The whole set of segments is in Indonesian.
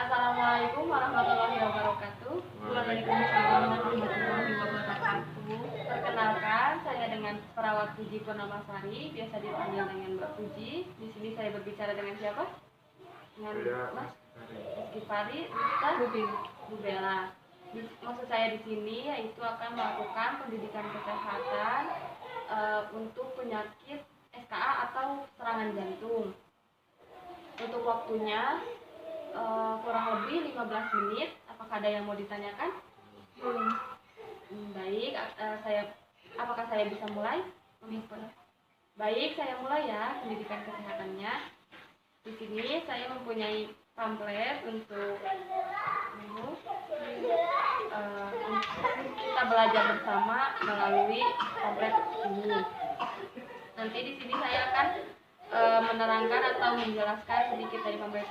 Assalamualaikum warahmatullahi wabarakatuh. Waalaikumsalam warahmatullahi wabarakatuh. Perkenalkan, saya dengan Perawat Puji Purnamasari, biasa dipanggil dengan Mbak Puji. Di sini saya berbicara dengan siapa? Dengan Mas Gifari, Ustaz Bu Bella. Maksud saya di sini yaitu akan melakukan pendidikan kesehatan untuk penyakit SKA atau serangan jantung. Untuk waktunya kurang lebih 15 menit. Apakah ada yang mau ditanyakan? Baik, apakah saya bisa mulai? Baik, saya mulai ya pendidikan kesehatannya. Di sini saya mempunyai pamflet untuk kita belajar bersama melalui pamflet ini. Nanti di sini saya akan menerangkan atau menjelaskan sedikit dari pamflet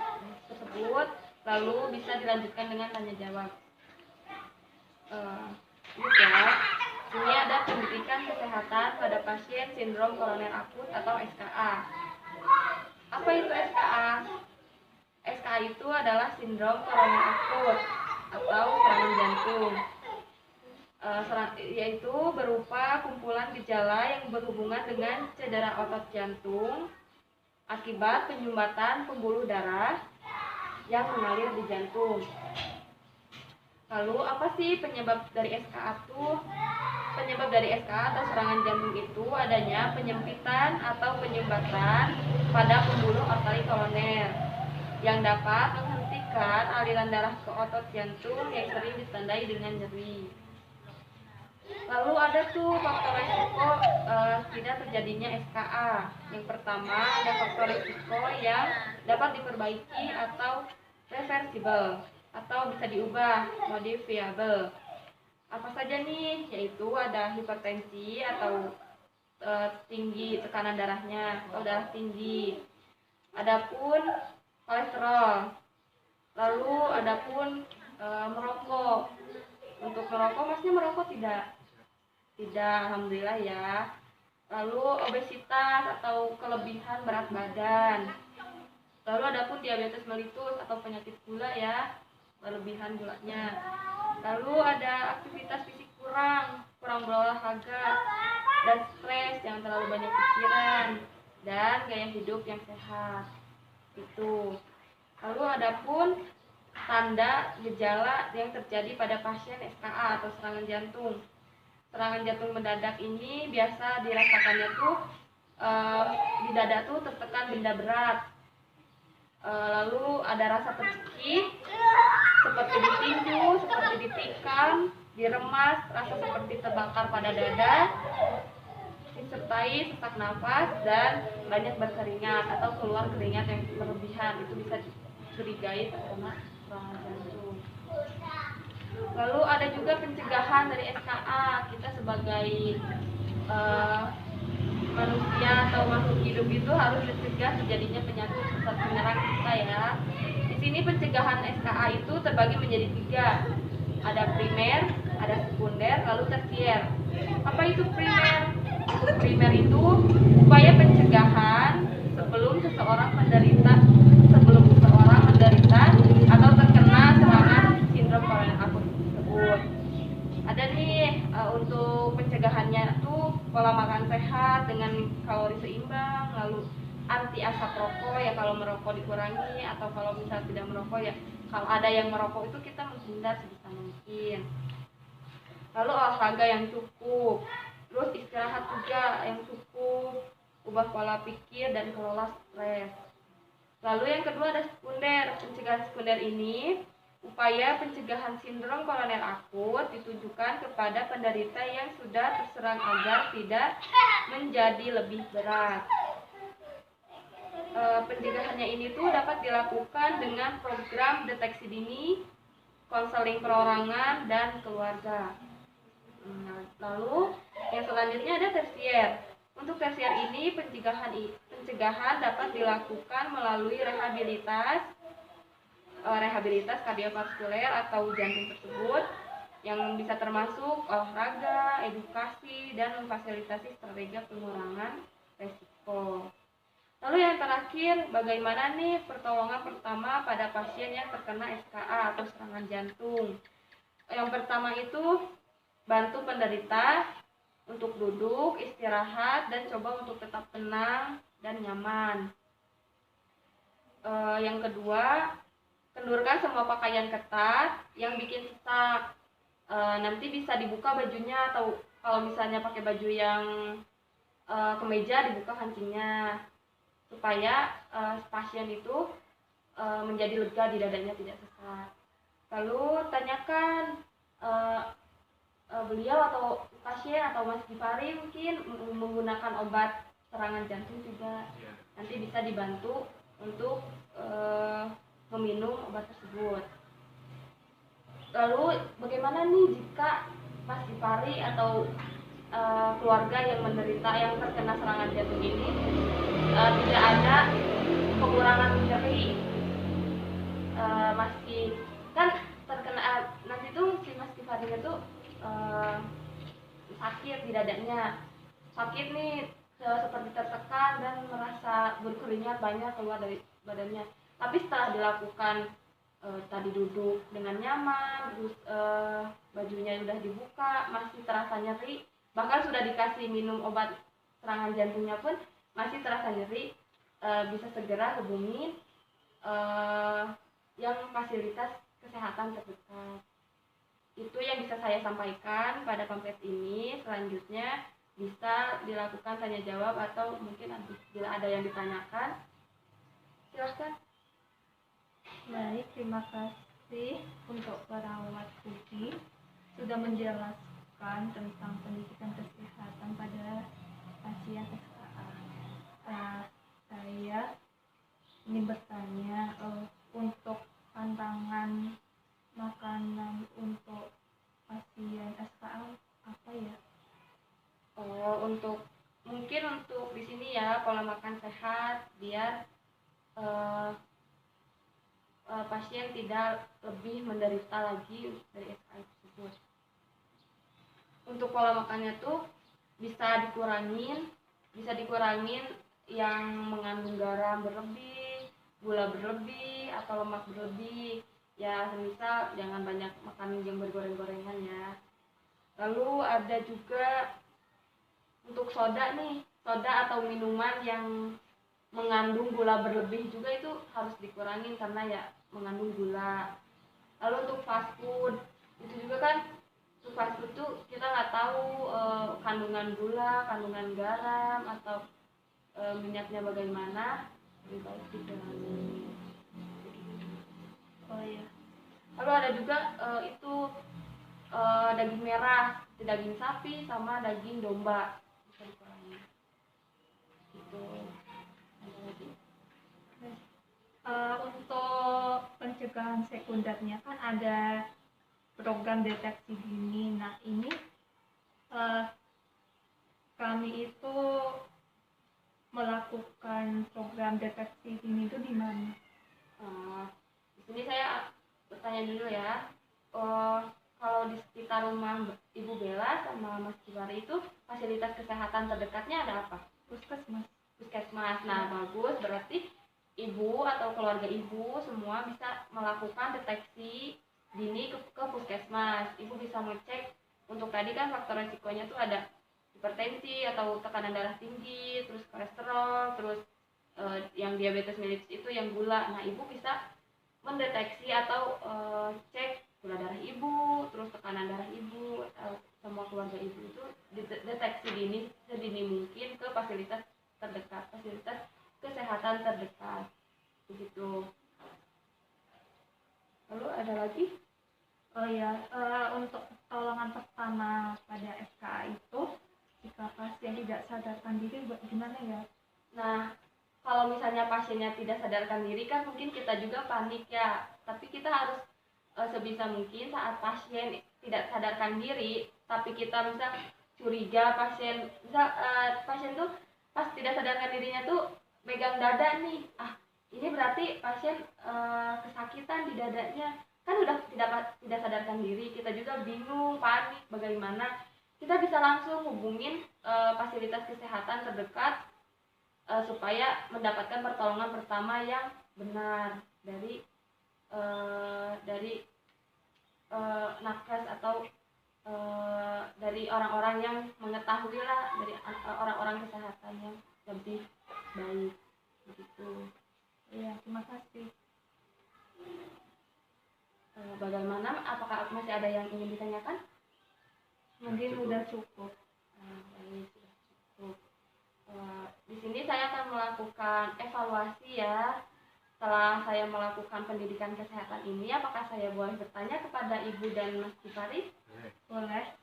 tersebut, lalu bisa dilanjutkan dengan tanya jawab. Ini ada pendidikan kesehatan pada pasien sindrom koroner akut atau SKA. Apa itu SKA? SKA itu adalah sindrom koroner akut atau serangan jantung. Yaitu berupa kumpulan gejala yang berhubungan dengan cedera otot jantung akibat penyumbatan pembuluh darah yang mengalir di jantung. Lalu apa sih penyebab dari SKA itu? Penyebab dari SKA atau serangan jantung itu adanya penyempitan atau penyumbatan pada pembuluh arteri koroner yang dapat menghentikan aliran darah ke otot jantung yang sering ditandai dengan nyeri. Lalu ada tuh faktor resiko tidak terjadinya SKA. Yang pertama ada faktor resiko yang dapat diperbaiki atau reversible atau bisa diubah, modifiable. Apa saja nih? Yaitu ada hipertensi atau tinggi tekanan darahnya atau darah tinggi. Adapun kolesterol. Lalu adapun merokok. Untuk merokok, masnya merokok tidak? Tidak, alhamdulillah ya. Lalu obesitas atau kelebihan berat badan. Lalu adapun diabetes mellitus atau penyakit gula ya, berlebihan gulanya. Lalu ada aktivitas fisik kurang berolahraga, dan stres, jangan terlalu banyak pikiran, dan gaya hidup yang sehat. Itu. Lalu adapun tanda gejala yang terjadi pada pasien SKA atau serangan jantung. Serangan jantung mendadak ini biasa dirasakannya tuh di dada tuh tertekan benda berat. Lalu ada rasa tercekik, seperti ditinju, seperti ditikam, diremas, rasa seperti terbakar pada dada, disertai sesak nafas dan banyak berkeringat atau keluar keringat yang berlebihan. Itu bisa dicurigai terkena serangan jantung. Lalu ada juga pencegahan dari SKA. Kita sebagai manusia atau makhluk hidup itu harus mencegah terjadinya penyakit menyerang kita ya. Di sini pencegahan SKA itu terbagi menjadi 3. Ada primer, ada sekunder, lalu tersier. Apa itu primer? Primer itu upaya pencegahan sebelum seseorang menderita atau terkena serangan sindrom koroner akut tersebut. Ada nih untuk pencegahannya tuh pola makan sehat dengan kalori seimbang, lalu anti asap rokok ya, kalau merokok dikurangi, atau kalau misal tidak merokok ya kalau ada yang merokok itu kita menghindar sebisa mungkin. Lalu olahraga yang cukup, terus istirahat juga yang cukup, ubah pola pikir dan kelola stres. Lalu yang kedua ada sekunder. Pencegahan sekunder ini upaya pencegahan sindrom koroner akut ditujukan kepada penderita yang sudah terserang agar tidak menjadi lebih berat. Pencegahannya ini tuh dapat dilakukan dengan program deteksi dini, konseling perorangan dan keluarga. Lalu yang selanjutnya ada tersier. Untuk tersier ini pencegahan dapat dilakukan melalui rehabilitas kardiovaskuler atau jantung tersebut, yang bisa termasuk olahraga, edukasi, dan memfasilitasi strategi pengurangan resiko. Lalu yang terakhir, bagaimana nih pertolongan pertama pada pasien yang terkena SKA atau serangan jantung? Yang pertama itu bantu penderita untuk duduk, istirahat, dan coba untuk tetap tenang dan nyaman. Yang kedua, kendurkan semua pakaian ketat yang bikin sesak. Nanti bisa dibuka bajunya, atau kalau misalnya pakai baju yang kemeja, dibuka kancingnya supaya pasien itu menjadi lega, di dadanya tidak sesak. Lalu tanyakan beliau atau pasien atau Mas Gifari mungkin menggunakan obat serangan jantung juga. Nanti bisa dibantu untuk meminum obat tersebut. Lalu bagaimana nih jika Mas Gifari atau keluarga yang menderita, yang terkena serangan jantung ini tidak ada pengurangan nyeri, masih kan terkena nanti tuh si Mas Gifari itu sakit di dadanya, sakit nih seperti tertekan dan merasa berkeringat banyak keluar dari badannya. Tapi setelah dilakukan tadi duduk dengan nyaman, terus bajunya sudah dibuka, masih terasa nyeri, bahkan sudah dikasih minum obat serangan jantungnya pun masih terasa nyeri, bisa segera hubungi yang fasilitas kesehatan terdekat. Itu yang bisa saya sampaikan pada pamflet ini. Selanjutnya bisa dilakukan tanya jawab atau mungkin bila ada yang ditanyakan, silahkan. Baik, terima kasih untuk perawat Puji sudah menjelaskan tentang pendidikan kesehatan pada pasien SKA. Saya ingin bertanya, untuk pantangan makanan untuk pasien SKA apa ya? Untuk di sini ya, pola makan sehat biar pasien tidak lebih menderita lagi dari SKA tersebut. Untuk pola makannya tuh bisa dikurangin yang mengandung garam berlebih, gula berlebih, atau lemak berlebih. Ya, semisal jangan banyak makan yang bergoreng-gorengan ya. Lalu ada juga untuk soda atau minuman yang mengandung gula berlebih juga itu harus dikurangin karena ya mengandung gula. Lalu untuk fast food itu juga kan, untuk fast food tuh kita nggak tahu kandungan gula, kandungan garam, atau minyaknya bagaimana, lebih baik dikurangi. Oh ya. Lalu ada juga itu daging merah, daging sapi sama daging domba bisa dikurangi. Itu. Untuk pencegahan sekundernya kan ada program deteksi dini. Nah, ini kami itu melakukan program deteksi dini itu di mana? Di sini saya bertanya dulu ya. Kalau di sekitar rumah Ibu Bella sama Mas Gifari itu fasilitas kesehatan terdekatnya ada apa? Puskesmas. Nah, bagus, berarti ibu atau keluarga ibu semua bisa melakukan deteksi dini ke puskesmas. Ibu bisa ngecek untuk tadi kan faktor resikonya tuh ada hipertensi atau tekanan darah tinggi, terus kolesterol, terus yang diabetes mellitus itu yang gula. Nah, ibu bisa mendeteksi atau cek gula darah ibu, terus tekanan darah ibu, atau semua keluarga ibu itu deteksi dini sedini mungkin ke fasilitas terdekat, fasilitas kesehatan terdekat, begitu. Lalu ada lagi? Oh ya, untuk pertolongan pertama pada SKA itu jika pasien tidak sadarkan diri gimana ya? Nah, kalau misalnya pasiennya tidak sadarkan diri kan mungkin kita juga panik ya, tapi kita harus sebisa mungkin saat pasien tidak sadarkan diri, tapi kita misal curiga pasien tuh pas tidak sadarkan dirinya tuh megang dada nih, ini berarti pasien kesakitan di dadanya, kan udah tidak sadarkan diri, kita juga bingung, panik, bagaimana kita bisa langsung hubungin fasilitas kesehatan terdekat supaya mendapatkan pertolongan pertama yang benar dari nakes atau dari orang-orang yang mengetahui lah, dari orang-orang kesehatan yang lebih baik begitu. Iya, terima kasih. Bagaimana, apakah masih ada yang ingin ditanyakan? Mungkin sudah cukup. Baik, sudah cukup. Di sini saya akan melakukan evaluasi ya. Setelah saya melakukan pendidikan kesehatan ini, apakah saya boleh bertanya kepada Ibu dan Mas Kifari? Boleh.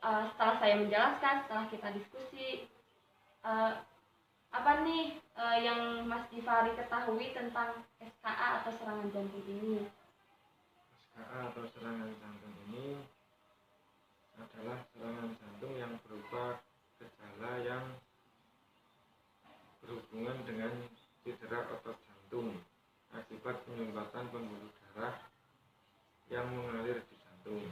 Setelah saya menjelaskan, setelah kita diskusi, apa nih yang Mas Kifari ketahui tentang SKA atau serangan jantung ini? SKA atau serangan jantung ini adalah serangan jantung yang berupa gejala yang berhubungan dengan cedera otot jantung akibat penyumbatan pembuluh darah yang mengalir di jantung.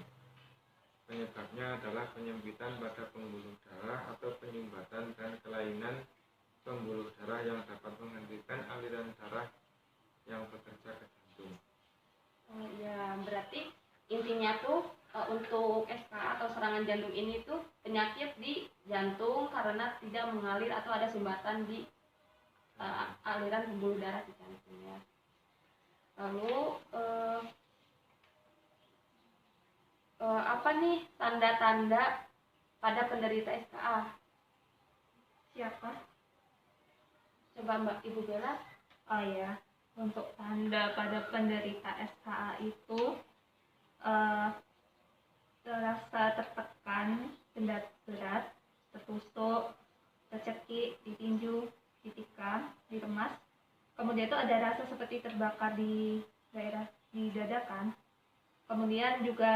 Penyebabnya adalah penyempitan pada pembuluh darah atau penyumbatan dan kelainan pembuluh darah yang dapat menghentikan aliran darah yang bekerja ke jantung. Ya, berarti intinya tuh untuk SKA atau serangan jantung ini tuh penyakit di jantung karena tidak mengalir atau ada sumbatan di aliran pembuluh darah di jantung ya. Lalu apa nih tanda-tanda pada penderita SKA? Siapa? Coba Mbak Ibu Bella. Oh ya, untuk tanda pada penderita SKA itu terasa tertekan, berat, tertusuk, tercekik, ditinju, ditikam, diremas. Kemudian itu ada rasa seperti terbakar di daerah di dada kan. Kemudian juga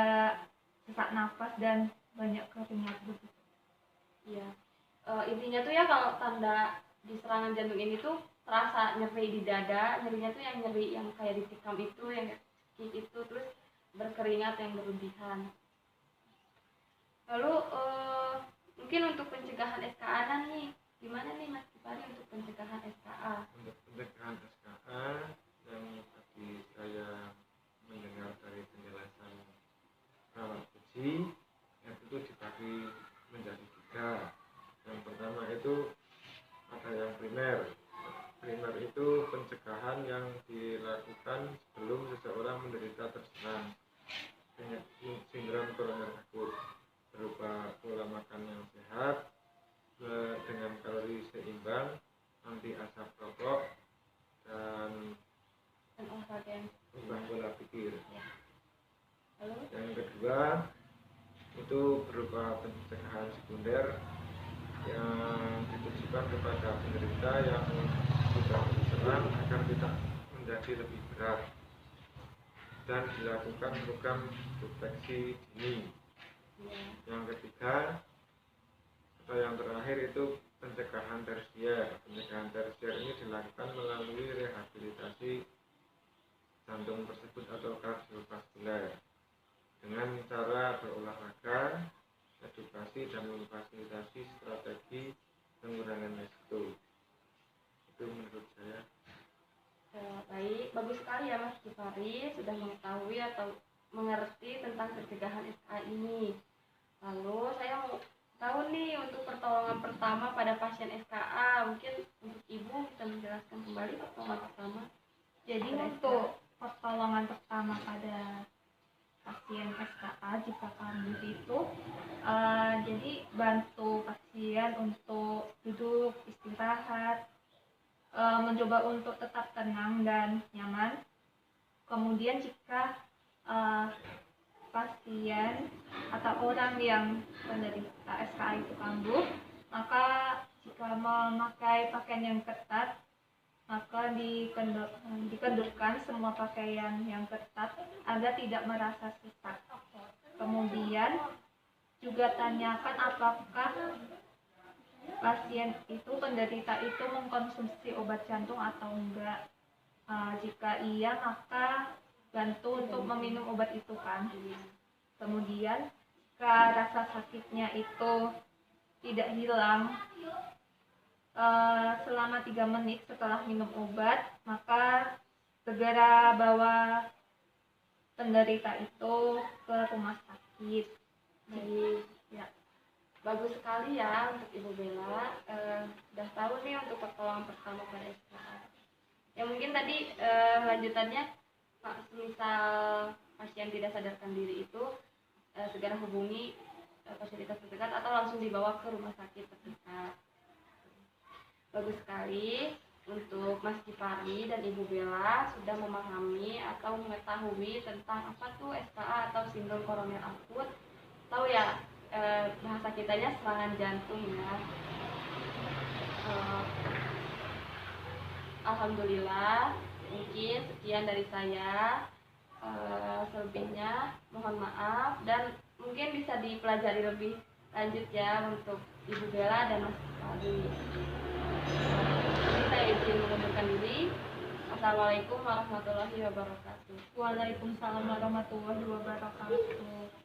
sesak nafas dan banyak keringat begitu. Iya. Intinya tuh ya kalau tanda di serangan jantung ini tuh terasa nyeri di dada, nyerinya tuh yang nyeri yang kayak ditikam itu, yang cekik itu, terus berkeringat yang berlebihan. Lalu mungkin untuk pencegahan SKA nih, gimana nih Mas Kifari untuk pencegahan SKA? Untuk pencegahan SKA yang tadi saya mendengar dari penjelasan perawat gizi, itu dibagi menjadi 3. Yang pertama itu ada yang primer. Primer itu pencegahan yang dilakukan sebelum seseorang menderita terserang sindrom koroner akut, berupa pola makan yang sehat dengan kalori seimbang, anti asap rokok, dan olahraga yang ubah pola pikir. lalu Yang kedua itu berupa pencegahan sekunder yang ditujukan kepada penderita yang sudah terserang agar tidak menjadi lebih berat, dan dilakukan program deteksi dini. Yang ketiga atau yang terakhir itu pencegahan tersier. Pencegahan tersier ini dilakukan melalui rehabilitasi jantung tersebut atau kardiovaskuler dengan cara berolahraga, edukasi, dan memfasilitasi strategi pengurangan risiko. Itu menurut saya. Baik, bagus sekali ya Mas Kifari sudah mengetahui atau mengerti tentang pencegahan SKA ini. Lalu saya mau tahu nih untuk pertolongan pertama pada pasien SKA, mungkin untuk Ibu bisa menjelaskan kembali pertolongan pertama. Jadi untuk pertolongan pertama pada pasien SKA jika kambuh itu jadi bantu pasien untuk duduk, istirahat, mencoba untuk tetap tenang dan nyaman. Kemudian jika pasien atau orang yang penderita SKA itu kambuh, maka jika memakai pakaian yang ketat, maka dikendurkan semua pakaian yang ketat agar tidak merasa sesak. Kemudian juga tanyakan apakah pasien itu penderita itu mengkonsumsi obat jantung atau enggak. Jika iya, maka bantu untuk meminum obat itu kan. Kemudian jika rasa sakitnya itu tidak hilang, selama 3 menit setelah minum obat, maka segera bawa penderita itu ke rumah sakit. Baik, Ya. bagus sekali ya untuk Ibu Bella. Udah tahu nih untuk pertolongan pertama pada SKA. Ya mungkin tadi lanjutannya, Pak, misal pasien tidak sadarkan diri itu segera hubungi fasilitas terdekat atau langsung dibawa ke rumah sakit terdekat. Bagus sekali untuk Mas Kifari dan Ibu Bella sudah memahami atau mengetahui tentang apa tuh SKA atau sindrom koroner akut. Tahu ya, bahasa kitanya serangan jantung ya. Alhamdulillah, mungkin sekian dari saya. Selebihnya mohon maaf dan mungkin bisa dipelajari lebih lanjut ya untuk Ibu Bella dan Mas Kifari. Jadi saya izin mengundurkan diri. Assalamualaikum warahmatullahi wabarakatuh. Waalaikumsalam warahmatullahi wabarakatuh.